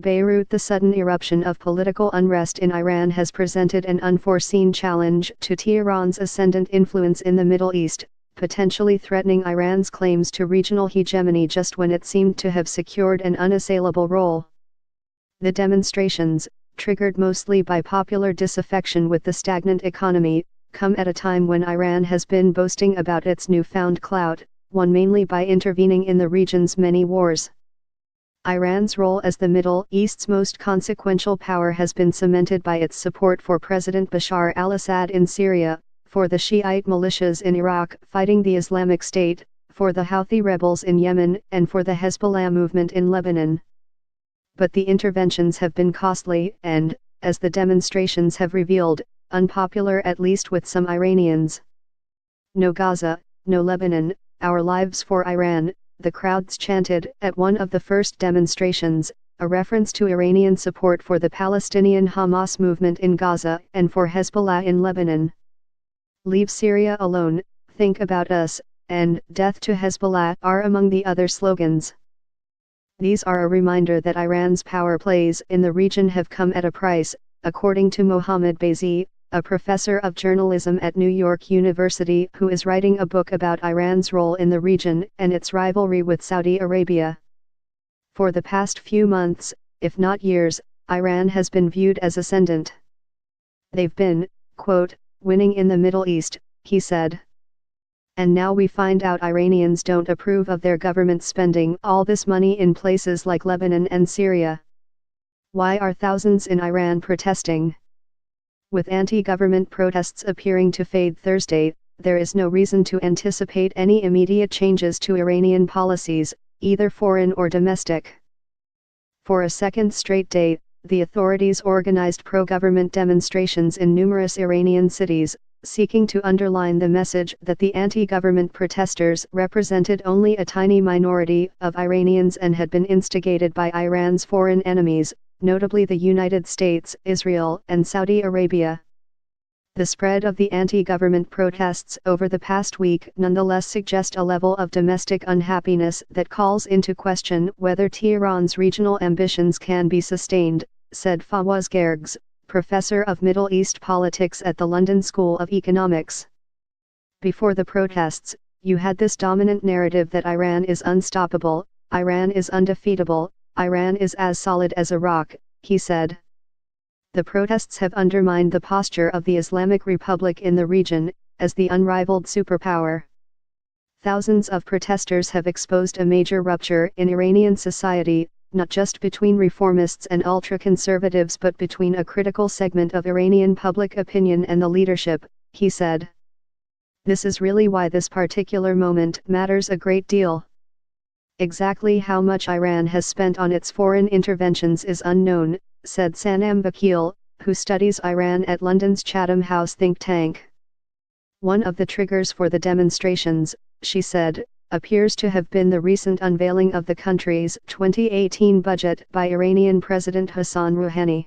Beirut. The sudden eruption of political unrest in Iran has presented an unforeseen challenge to Tehran's ascendant influence in the Middle East, potentially threatening Iran's claims to regional hegemony just when it seemed to have secured an unassailable role. The demonstrations, triggered mostly by popular disaffection with the stagnant economy, come at a time when Iran has been boasting about its newfound clout, won mainly by intervening in the region's many wars. Iran's role as the Middle East's most consequential power has been cemented by its support for President Bashar al-Assad in Syria, for the Shiite militias in Iraq fighting the Islamic State, for the Houthi rebels in Yemen, and for the Hezbollah movement in Lebanon. But the interventions have been costly and, as the demonstrations have revealed, unpopular at least with some Iranians. No Gaza, no Lebanon, our lives for Iran, the crowds chanted at one of the first demonstrations, a reference to Iranian support for the Palestinian Hamas movement in Gaza and for Hezbollah in Lebanon. Leave Syria alone, think about us, and death to Hezbollah are among the other slogans. These are a reminder that Iran's power plays in the region have come at a price, according to Mohammad Bazi, a professor of journalism at New York University who is writing a book about Iran's role in the region and its rivalry with Saudi Arabia. For the past few months, if not years, Iran has been viewed as ascendant. They've been, quote, winning in the Middle East, he said. And now we find out Iranians don't approve of their government spending all this money in places like Lebanon and Syria. Why are thousands in Iran protesting? With anti-government protests appearing to fade Thursday, there is no reason to anticipate any immediate changes to Iranian policies, either foreign or domestic. For a second straight day, the authorities organized pro-government demonstrations in numerous Iranian cities, seeking to underline the message that the anti-government protesters represented only a tiny minority of Iranians and had been instigated by Iran's foreign enemies, notably the United States, Israel, and Saudi Arabia. The spread of the anti-government protests over the past week nonetheless suggest a level of domestic unhappiness that calls into question whether Tehran's regional ambitions can be sustained, said Fawaz Gergs, professor of Middle East politics at the London School of Economics. Before the protests, you had this dominant narrative that Iran is unstoppable, Iran is undefeatable, Iran is as solid as a rock, he said. The protests have undermined the posture of the Islamic Republic in the region, as the unrivaled superpower. Thousands of protesters have exposed a major rupture in Iranian society, not just between reformists and ultra-conservatives but between a critical segment of Iranian public opinion and the leadership, he said. This is really why this particular moment matters a great deal. Exactly how much Iran has spent on its foreign interventions is unknown, said Sanam Vakil, who studies Iran at London's Chatham House think tank. One of the triggers for the demonstrations, she said, appears to have been the recent unveiling of the country's 2018 budget by Iranian President Hassan Rouhani.